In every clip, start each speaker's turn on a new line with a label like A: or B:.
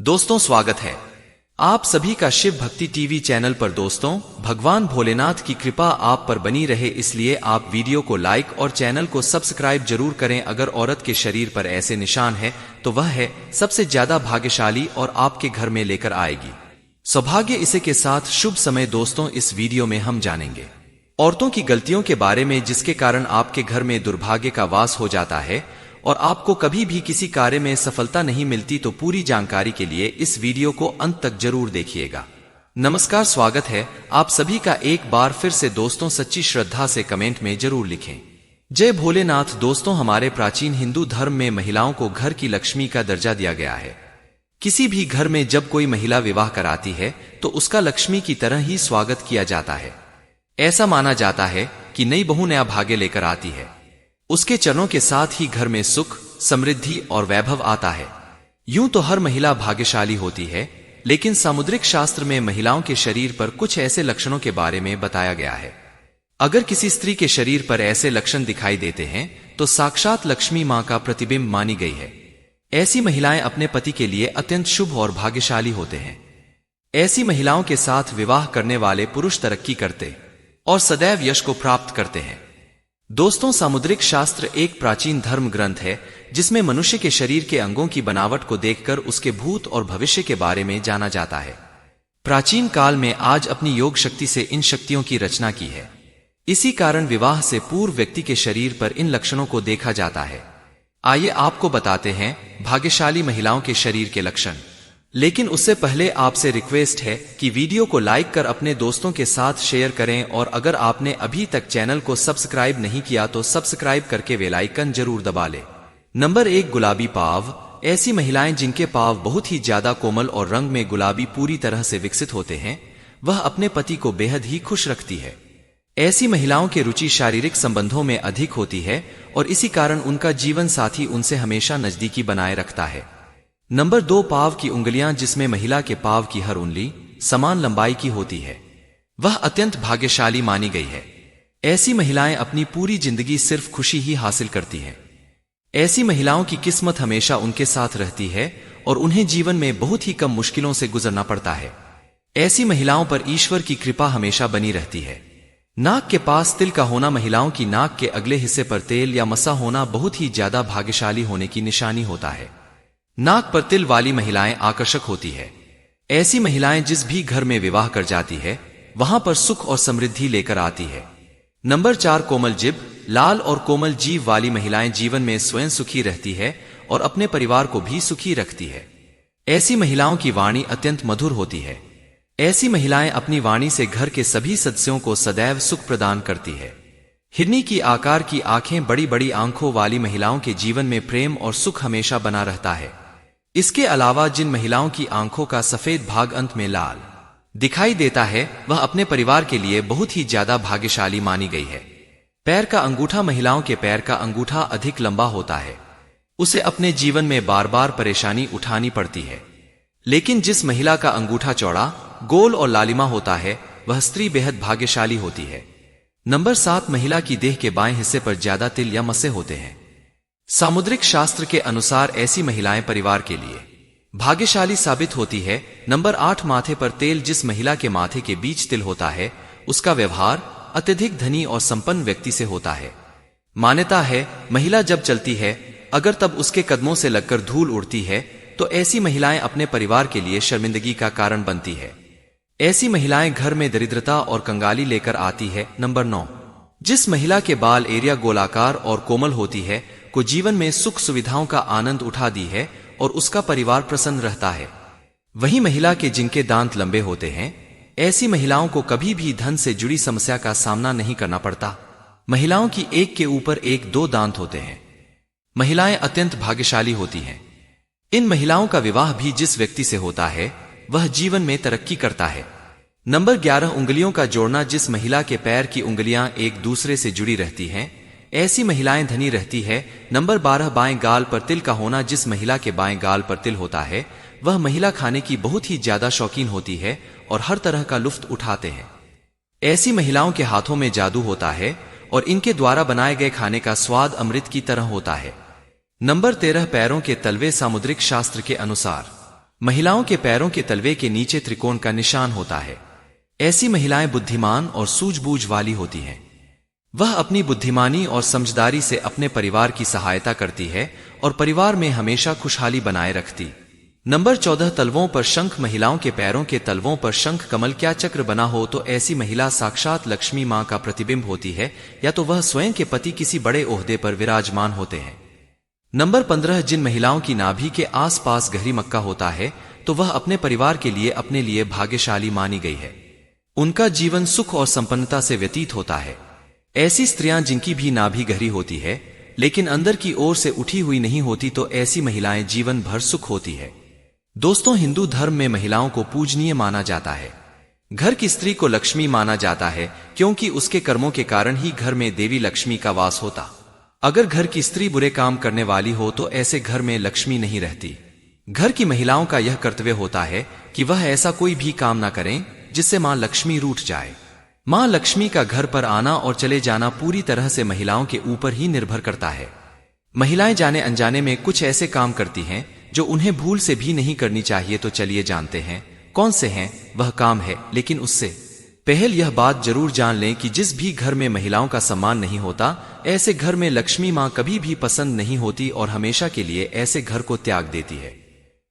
A: दोस्तों स्वागत है आप सभी का शिव भक्ति टीवी चैनल पर। दोस्तों भगवान भोलेनाथ की कृपा आप पर बनी रहे, इसलिए आप वीडियो को लाइक और चैनल को सब्सक्राइब जरूर करें। अगर औरत के शरीर पर ऐसे निशान है तो वह है सबसे ज्यादा भाग्यशाली और आपके घर में लेकर आएगी सौभाग्य। इसी के साथ शुभ समय। दोस्तों इस वीडियो में हम जानेंगे औरतों की गलतियों के बारे में जिसके कारण आपके घर में दुर्भाग्य का वास हो जाता है और आपको कभी भी किसी कार्य में सफलता नहीं मिलती। तो पूरी जानकारी के लिए इस वीडियो को अंत तक जरूर देखिएगा। नमस्कार, स्वागत है आप सभी का एक बार फिर से। दोस्तों सच्ची श्रद्धा से कमेंट में जरूर लिखें जय भोलेनाथ। दोस्तों हमारे प्राचीन हिंदू धर्म में महिलाओं को घर की लक्ष्मी का दर्जा दिया गया है। किसी भी घर में जब कोई महिला विवाह कराती है तो उसका लक्ष्मी की तरह ही स्वागत किया जाता है। ऐसा माना जाता है कि नई बहू नया भाग्य लेकर आती है, उसके चरणों के साथ ही घर में सुख, समृद्धि और वैभव आता है। यूं तो हर महिला भाग्यशाली होती है, लेकिन सामुद्रिक शास्त्र में महिलाओं के शरीर पर कुछ ऐसे लक्षणों के बारे में बताया गया है। अगर किसी स्त्री के शरीर पर ऐसे लक्षण दिखाई देते हैं तो साक्षात लक्ष्मी मां का प्रतिबिंब मानी गई है। ऐसी महिलाएं अपने पति के लिए अत्यंत शुभ और भाग्यशाली होते हैं। ऐसी महिलाओं के साथ विवाह करने वाले पुरुष तरक्की करते और सदैव यश को प्राप्त करते हैं। दोस्तों सामुद्रिक शास्त्र एक प्राचीन धर्म ग्रंथ है जिसमें मनुष्य के शरीर के अंगों की बनावट को देखकर उसके भूत और भविष्य के बारे में जाना जाता है। प्राचीन काल में आज अपनी योग शक्ति से इन शक्तियों की रचना की है। इसी कारण विवाह से पूर्व व्यक्ति के शरीर पर इन लक्षणों को देखा जाता है। आइए आपको बताते हैं भाग्यशाली महिलाओं के शरीर के लक्षण। लेकिन उससे पहले आपसे रिक्वेस्ट है कि वीडियो को लाइक कर अपने दोस्तों के साथ शेयर करें, और अगर आपने अभी तक चैनल को सब्सक्राइब नहीं किया तो सब्सक्राइब करके बेल आइकन जरूर दबा लें। नंबर 1, गुलाबी पांव। ऐसी महिलाएं जिनके पांव बहुत ही ज्यादा कोमल और रंग में गुलाबी पूरी तरह से विकसित होते हैं, वह अपने पति को बेहद ही खुश रखती है। ऐसी महिलाओं की रुचि शारीरिक संबंधों में अधिक होती है और इसी कारण उनका जीवन साथी उनसे हमेशा नजदीकी बनाए रखता है। नंबर 2, पांव की उंगलियां। जिसमें महिला के पांव की हर उंगली समान लंबाई की होती है, वह अत्यंत भाग्यशाली मानी गई है। ऐसी महिलाएं अपनी पूरी जिंदगी सिर्फ खुशी ही हासिल करती हैं। ऐसी महिलाओं की किस्मत हमेशा उनके साथ रहती है और उन्हें जीवन में बहुत ही कम मुश्किलों से गुजरना पड़ता है। ऐसी महिलाओं पर ईश्वर की कृपा हमेशा बनी रहती है। नाक के पास तिल का होना। महिलाओं की नाक के अगले हिस्से पर तेल या मसा होना बहुत ही ज्यादा भाग्यशाली होने की निशानी होता है। नाक पर तिल वाली महिलाएं आकर्षक होती है। ऐसी महिलाएं जिस भी घर में विवाह कर जाती है वहां पर सुख और समृद्धि लेकर आती है। नंबर 4, कोमल जिभ। लाल और कोमल जीभ वाली महिलाएं जीवन में स्वयं सुखी रहती है और अपने परिवार को भी सुखी रखती है। ऐसी महिलाओं की वाणी अत्यंत मधुर होती है। ऐसी महिलाएं अपनी वाणी से घर के सभी सदस्यों को सदैव सुख प्रदान करती है। हिरनी की आकार की आंखें। बड़ी बड़ी आंखों वाली महिलाओं के जीवन में प्रेम और सुख हमेशा बना रहता है। इसके अलावा जिन महिलाओं की आंखों का सफेद भाग अंत में लाल दिखाई देता है वह अपने परिवार के लिए बहुत ही ज्यादा भाग्यशाली मानी गई है। पैर का अंगूठा। महिलाओं के पैर का अंगूठा अधिक लंबा होता है, उसे अपने जीवन में बार बार परेशानी उठानी पड़ती है। लेकिन जिस महिला का अंगूठा चौड़ा, गोल और लालिमा होता है वह स्त्री बेहद भाग्यशाली होती है। नंबर 7, महिला की देह के बाएं हिस्से पर ज्यादा तिल या मस्से होते हैं। सामुद्रिक शास्त्र के अनुसार ऐसी महिलाएं परिवार के लिए भाग्यशाली साबित होती है। नंबर 8, माथे पर तेल। जिस महिला के माथे के बीच तिल होता है उसका व्यवहार अत्यधिक धनी और संपन्न व्यक्ति से होता है। मान्यता है महिला जब चलती है अगर तब उसके कदमों से लगकर धूल उड़ती है तो ऐसी महिलाएं अपने परिवार के लिए शर्मिंदगी का कारण बनती है। ऐसी महिलाएं घर में दरिद्रता और कंगाली लेकर आती है। नंबर 9, जिस महिला के बाल एरिया गोलाकार और कोमल होती है को जीवन में सुख सुविधाओं का आनंद उठा दी है और उसका परिवार प्रसन्न रहता है। वही महिला के जिनके दांत लंबे होते हैं, ऐसी महिलाओं को कभी भी धन से जुड़ी समस्या का सामना नहीं करना पड़ता। महिलाओं की एक के ऊपर एक 2 दांत होते हैं। महिलाएं अत्यंत भाग्यशाली होती हैं। इन महिलाओं का विवाह भी जिस व्यक्ति से होता है वह जीवन में तरक्की करता है। नंबर 11, उंगलियों का जोड़ना। जिस महिला के पैर की उंगलियां एक दूसरे से जुड़ी रहती हैं ऐसी महिलाएं धनी रहती है। नंबर 12, बाएं गाल पर तिल का होना। जिस महिला के बाएं गाल पर तिल होता है वह महिला खाने की बहुत ही ज्यादा शौकीन होती है और हर तरह का लुत्फ उठाते हैं। ऐसी महिलाओं के हाथों में जादू होता है और इनके द्वारा बनाए गए खाने का स्वाद अमृत की तरह होता है। नंबर 13, पैरों के तलवे। सामुद्रिक शास्त्र के अनुसार महिलाओं के पैरों के तलवे के नीचे त्रिकोण का निशान होता है। ऐसी महिलाएं बुद्धिमान और सूझबूझ वाली होती हैं। वह अपनी बुद्धिमानी और समझदारी से अपने परिवार की सहायता करती है और परिवार में हमेशा खुशहाली बनाए रखती। नंबर 14 तलवों पर शंख। महिलाओं के पैरों के तलवों पर शंख कमल क्या चक्र बना हो तो ऐसी महिला साक्षात लक्ष्मी मां का प्रतिबिंब होती है, या तो वह स्वयं के पति किसी बड़े ओहदे पर विराजमान होते हैं। नंबर 15 जिन महिलाओं की नाभि के आसपास गहरी मक्का होता है तो वह अपने परिवार के लिए अपने लिए भाग्यशाली मानी गई है। उनका जीवन सुख और संपन्नता से व्यतीत होता है। ऐसी स्त्रियां जिनकी भी नाभि गहरी होती है लेकिन अंदर की ओर से उठी हुई नहीं होती तो ऐसी महिलाएं जीवन भर सुख होती है। दोस्तों, हिंदू धर्म में महिलाओं को पूजनीय माना जाता है। घर की स्त्री को लक्ष्मी माना जाता है क्योंकि उसके कर्मों के कारण ही घर में देवी लक्ष्मी का वास होता। अगर घर की स्त्री बुरे काम करने वाली हो तो ऐसे घर में लक्ष्मी नहीं रहती। घर की महिलाओं का यह कर्तव्य होता है कि वह ऐसा कोई भी काम न करें जिससे मां लक्ष्मी रूठ जाए। मां लक्ष्मी का घर पर आना और चले जाना पूरी तरह से महिलाओं के ऊपर ही निर्भर करता है। महिलाएं जाने अनजाने में कुछ ऐसे काम करती हैं जो उन्हें भूल से भी नहीं करनी चाहिए। तो चलिए जानते हैं कौन से हैं वह काम है, लेकिन उससे पहले यह बात जरूर जान लें कि जिस भी घर में महिलाओं का सम्मान नहीं होता ऐसे घर में लक्ष्मी मां कभी भी पसंद नहीं होती और हमेशा के लिए ऐसे घर को त्याग देती है।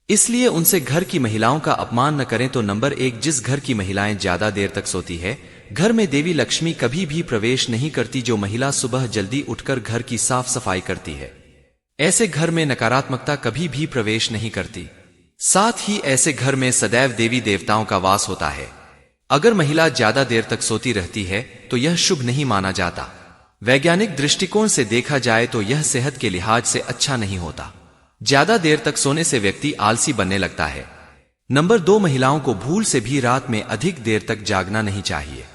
A: इसलिए उनसे घर की महिलाओं का अपमान न करें। तो नंबर 1 जिस घर की महिलाएं ज्यादा देर तक सोती है घर में देवी लक्ष्मी कभी भी प्रवेश नहीं करती। जो महिला सुबह जल्दी उठकर घर की साफ सफाई करती है ऐसे घर में नकारात्मकता कभी भी प्रवेश नहीं करती। साथ ही ऐसे घर में सदैव देवी देवताओं का वास होता है। अगर महिला ज्यादा देर तक सोती रहती है तो यह शुभ नहीं माना जाता। वैज्ञानिक दृष्टिकोण से देखा जाए तो यह सेहत के लिहाज से अच्छा नहीं होता। ज्यादा देर तक सोने से व्यक्ति आलसी बनने लगता है। नंबर 2 महिलाओं को भूल से भी रात में अधिक देर तक जागना नहीं चाहिए।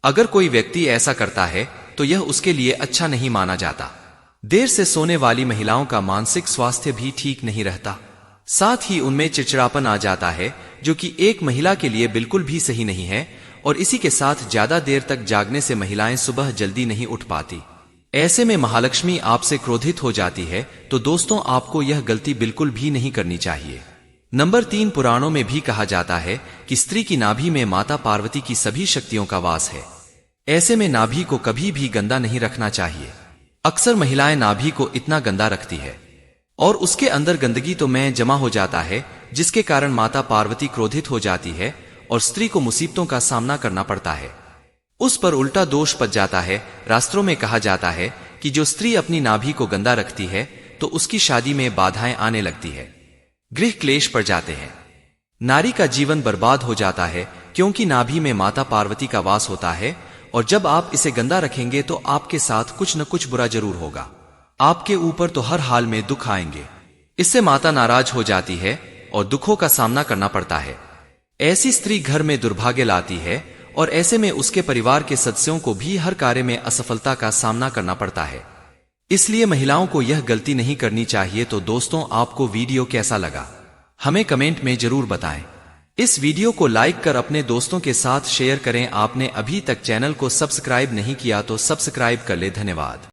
A: अगर कोई व्यक्ति ऐसा करता है तो यह उसके लिए अच्छा नहीं माना जाता। देर से सोने वाली महिलाओं का मानसिक स्वास्थ्य भी ठीक नहीं रहता। साथ ही उनमें चिड़चिड़ापन आ जाता है जो कि एक महिला के लिए बिल्कुल भी सही नहीं है। और इसी के साथ ज्यादा देर तक जागने से महिलाएं सुबह जल्दी नहीं उठ पाती। ऐसे में महालक्ष्मी आपसे क्रोधित हो जाती है। तो दोस्तों, आपको यह गलती बिल्कुल भी नहीं करनी चाहिए। नंबर 3 पुराणों में भी कहा जाता है कि स्त्री की नाभि में माता पार्वती की सभी शक्तियों का वास है। ऐसे में नाभि को कभी भी गंदा नहीं रखना चाहिए। अक्सर महिलाएं नाभि को इतना गंदा रखती है और उसके अंदर गंदगी तो में जमा हो जाता है जिसके कारण माता पार्वती क्रोधित हो जाती है और स्त्री को मुसीबतों का सामना करना पड़ता है। उस पर उल्टा दोष पड़ जाता है। शास्त्रों में कहा जाता है कि जो स्त्री अपनी नाभि को गंदा रखती है तो उसकी शादी में बाधाएं आने लगती है, गृह क्लेश पड़ जाते हैं, नारी का जीवन बर्बाद हो जाता है क्योंकि नाभि में माता पार्वती का वास होता है। और जब आप इसे गंदा रखेंगे तो आपके साथ कुछ न कुछ बुरा जरूर होगा। आपके ऊपर तो हर हाल में दुख आएंगे। इससे माता नाराज हो जाती है और दुखों का सामना करना पड़ता है। ऐसी स्त्री घर में दुर्भाग्य लाती है और ऐसे में उसके परिवार के सदस्यों को भी हर कार्य में असफलता का सामना करना पड़ता है। इसलिए महिलाओं को यह गलती नहीं करनी चाहिए। तो दोस्तों, आपको वीडियो कैसा लगा हमें कमेंट में जरूर बताएं। इस वीडियो को लाइक कर अपने दोस्तों के साथ शेयर करें। आपने अभी तक चैनल को सब्सक्राइब नहीं किया तो सब्सक्राइब कर ले। धन्यवाद।